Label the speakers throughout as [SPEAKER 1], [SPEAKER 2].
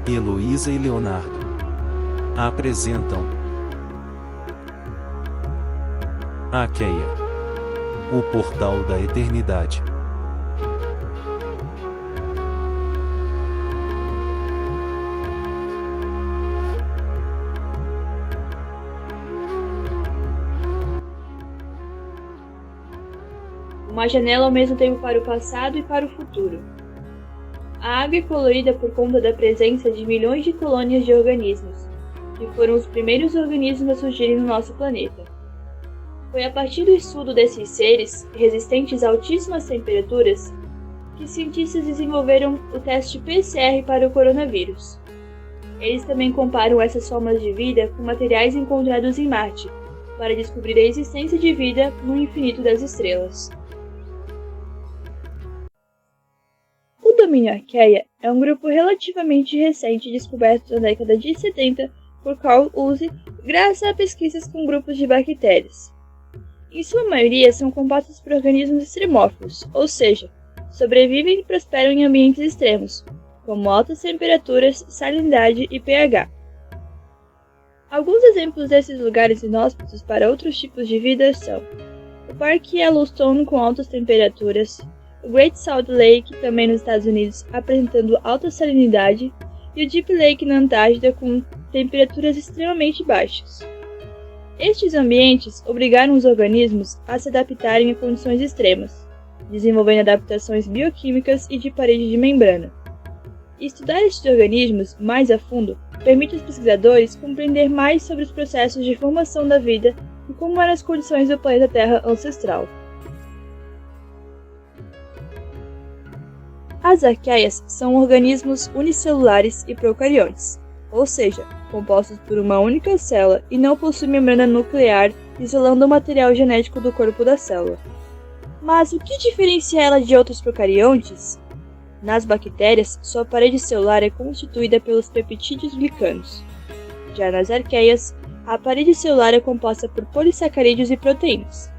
[SPEAKER 1] Heloísa e Leonardo apresentam Arqueia, o portal da eternidade.
[SPEAKER 2] Uma janela ao mesmo tempo para o passado e para o futuro. A água é colorida por conta da presença de milhões de colônias de organismos, que foram os primeiros organismos a surgirem no nosso planeta. Foi a partir do estudo desses seres, resistentes a altíssimas temperaturas, que cientistas desenvolveram o teste PCR para o coronavírus. Eles também comparam essas formas de vida com materiais encontrados em Marte, para descobrir a existência de vida no infinito das estrelas. O domínio Arqueia é um grupo relativamente recente descoberto na década de 70 por Carl Uzi graças a pesquisas com grupos de bactérias. Em sua maioria são compostos por organismos extremófilos, ou seja, sobrevivem e prosperam em ambientes extremos, como altas temperaturas, salinidade e pH. Alguns exemplos desses lugares inóspitos para outros tipos de vida são o Parque Yellowstone com altas temperaturas, o Great Salt Lake, também nos Estados Unidos, apresentando alta salinidade, e o Deep Lake na Antártida com temperaturas extremamente baixas. Estes ambientes obrigaram os organismos a se adaptarem a condições extremas, desenvolvendo adaptações bioquímicas e de parede de membrana. Estudar estes organismos mais a fundo permite aos pesquisadores compreender mais sobre os processos de formação da vida e como eram as condições do planeta Terra ancestral. As arqueias são organismos unicelulares e procariontes, ou seja, compostos por uma única célula e não possuem membrana nuclear isolando o material genético do corpo da célula. Mas o que diferencia ela de outros procariontes? Nas bactérias, sua parede celular é constituída pelos peptídeos glicanos. Já nas arqueias, a parede celular é composta por polissacarídeos e proteínas.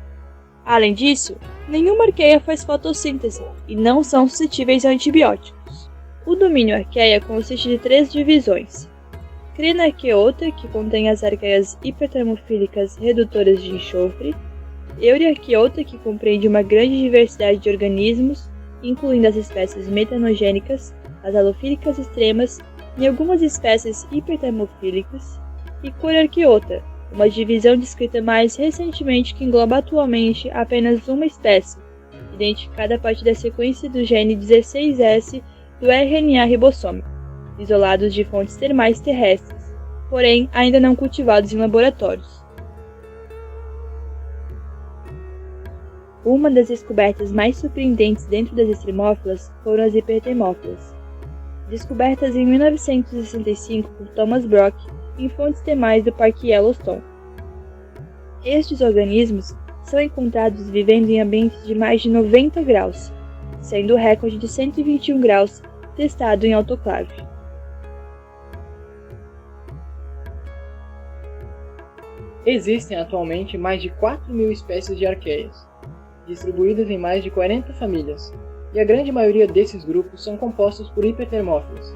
[SPEAKER 2] Além disso, nenhuma arqueia faz fotossíntese e não são suscetíveis a antibióticos. O domínio arqueia consiste de 3 divisões. Crenarqueota, que contém as arqueias hipertermofílicas redutoras de enxofre, Euriarqueota, que compreende uma grande diversidade de organismos, incluindo as espécies metanogênicas, as halofílicas extremas e algumas espécies hipertermofílicas, e Corearqueota, uma divisão descrita mais recentemente que engloba atualmente apenas uma espécie, identificada a partir da sequência do gene 16S do RNA ribossômico, isolados de fontes termais terrestres, porém ainda não cultivados em laboratórios. Uma das descobertas mais surpreendentes dentro das extremófilas foram as hipertermófilas. Descobertas em 1965 por Thomas Brock em fontes termais do Parque Yellowstone. Estes organismos são encontrados vivendo em ambientes de mais de 90 graus, sendo o recorde de 121 graus testado em autoclave.
[SPEAKER 3] Existem atualmente mais de 4.000 espécies de arqueias, distribuídas em mais de 40 famílias, e a grande maioria desses grupos são compostos por hipertermófilos.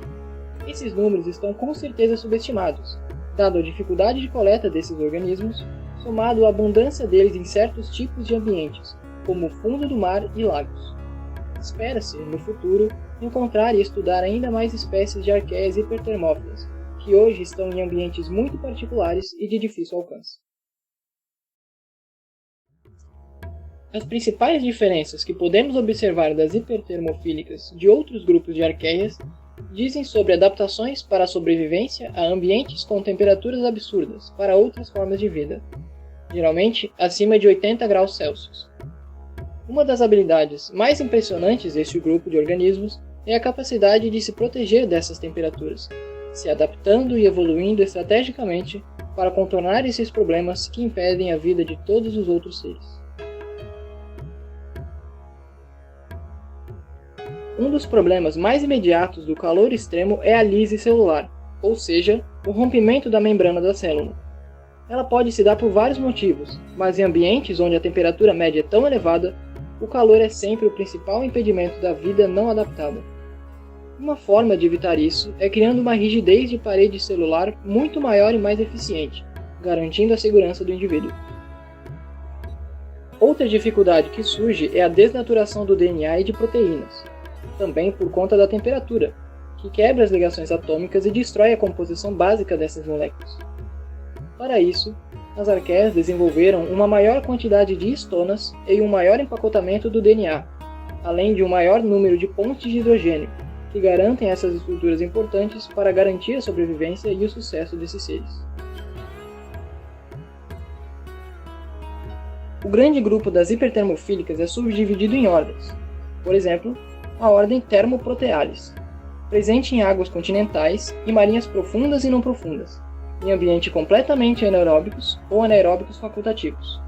[SPEAKER 3] Esses números estão com certeza subestimados, dado a dificuldade de coleta desses organismos, somado à abundância deles em certos tipos de ambientes, como o fundo do mar e lagos. Espera-se, no futuro, encontrar e estudar ainda mais espécies de arqueias hipertermófilas, que hoje estão em ambientes muito particulares e de difícil alcance. As principais diferenças que podemos observar das hipertermofílicas de outros grupos de arqueias dizem sobre adaptações para a sobrevivência a ambientes com temperaturas absurdas para outras formas de vida, geralmente acima de 80 graus Celsius. Uma das habilidades mais impressionantes deste grupo de organismos é a capacidade de se proteger dessas temperaturas, se adaptando e evoluindo estrategicamente para contornar esses problemas que impedem a vida de todos os outros seres. Um dos problemas mais imediatos do calor extremo é a lise celular, ou seja, o rompimento da membrana da célula. Ela pode se dar por vários motivos, mas em ambientes onde a temperatura média é tão elevada, o calor é sempre o principal impedimento da vida não adaptada. Uma forma de evitar isso é criando uma rigidez de parede celular muito maior e mais eficiente, garantindo a segurança do indivíduo. Outra dificuldade que surge é a desnaturação do DNA e de proteínas, também por conta da temperatura, que quebra as ligações atômicas e destrói a composição básica dessas moléculas. Para isso, as arqueias desenvolveram uma maior quantidade de histonas e um maior empacotamento do DNA, além de um maior número de pontes de hidrogênio, que garantem essas estruturas importantes para garantir a sobrevivência e o sucesso desses seres. O grande grupo das hipertermofílicas é subdividido em ordens. Por exemplo, a ordem Thermoproteales, presente em águas continentais e marinhas profundas e não profundas, em ambientes completamente anaeróbicos ou anaeróbicos facultativos.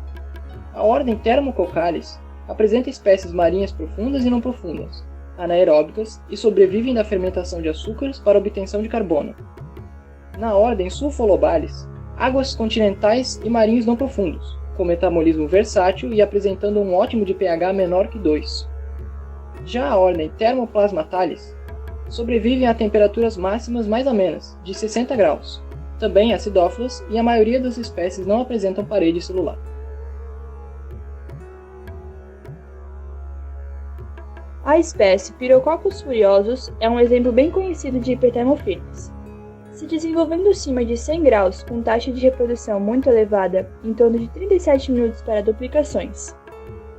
[SPEAKER 3] A ordem Thermococcales apresenta espécies marinhas profundas e não profundas, anaeróbicas e sobrevivem da fermentação de açúcares para obtenção de carbono. Na ordem Sulfolobales, águas continentais e marinhos não profundos, com metabolismo versátil e apresentando um ótimo de pH menor que 2. Já a ordem Thermoplasmatales sobrevivem a temperaturas máximas mais amenas, de 60 graus, também acidófilas, e a maioria das espécies não apresentam parede celular.
[SPEAKER 2] A espécie Pyrococcus furiosus é um exemplo bem conhecido de hipertermofílicas. Se desenvolvendo acima de 100 graus com taxa de reprodução muito elevada, em torno de 37 minutos para duplicações.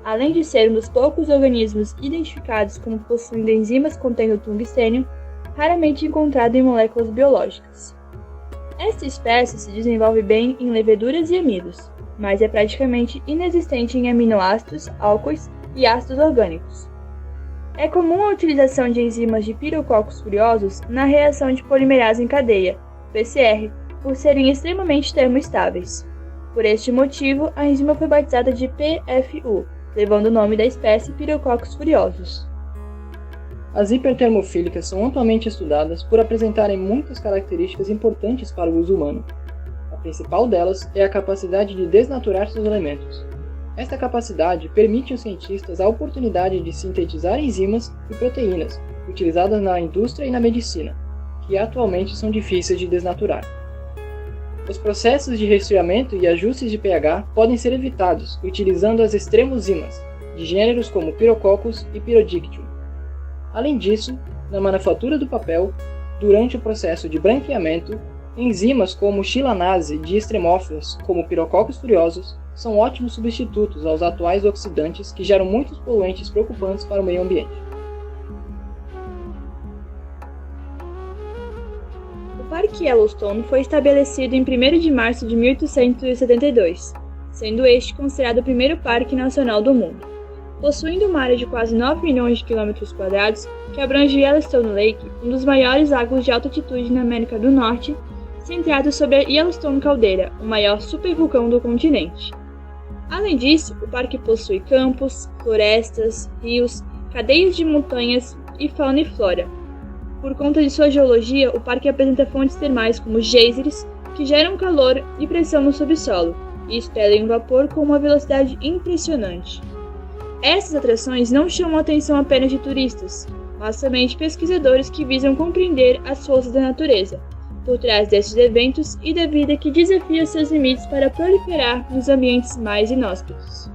[SPEAKER 2] Além de ser um dos poucos organismos identificados como possuindo enzimas contendo tungstênio, raramente encontrado em moléculas biológicas. Esta espécie se desenvolve bem em leveduras e amidos, mas é praticamente inexistente em aminoácidos, álcoois e ácidos orgânicos. É comum a utilização de enzimas de Pyrococcus furiosus na reação de polimerase em cadeia, PCR, por serem extremamente termoestáveis. Por este motivo, a enzima foi batizada de PFU, levando o nome da espécie Pyrococcus furiosus.
[SPEAKER 3] As hipertermofílicas são amplamente estudadas por apresentarem muitas características importantes para o uso humano. A principal delas é a capacidade de desnaturar seus elementos. Esta capacidade permite aos cientistas a oportunidade de sintetizar enzimas e proteínas utilizadas na indústria e na medicina, que atualmente são difíceis de desnaturar. Os processos de resfriamento e ajustes de pH podem ser evitados utilizando as extremozimas, de gêneros como Pyrococcus e Pyrodictyum. Além disso, na manufatura do papel, durante o processo de branqueamento, enzimas como chilanase de extremófilas, como Pyrococcus furiosus, são ótimos substitutos aos atuais oxidantes que geram muitos poluentes preocupantes para o meio ambiente.
[SPEAKER 2] O Parque Yellowstone foi estabelecido em 1º de março de 1872, sendo este considerado o primeiro parque nacional do mundo. Possuindo uma área de quase 9 milhões de quilômetros quadrados, que abrange Yellowstone Lake, um dos maiores lagos de alta altitude na América do Norte, centrado sobre a Yellowstone Caldeira, o maior supervulcão do continente. Além disso, o parque possui campos, florestas, rios, cadeias de montanhas e fauna e flora. Por conta de sua geologia, o parque apresenta fontes termais como geysers, que geram calor e pressão no subsolo, e expelem vapor com uma velocidade impressionante. Essas atrações não chamam a atenção apenas de turistas, mas também de pesquisadores que visam compreender as forças da natureza, por trás desses eventos e da vida que desafia seus limites para proliferar nos ambientes mais inóspitos.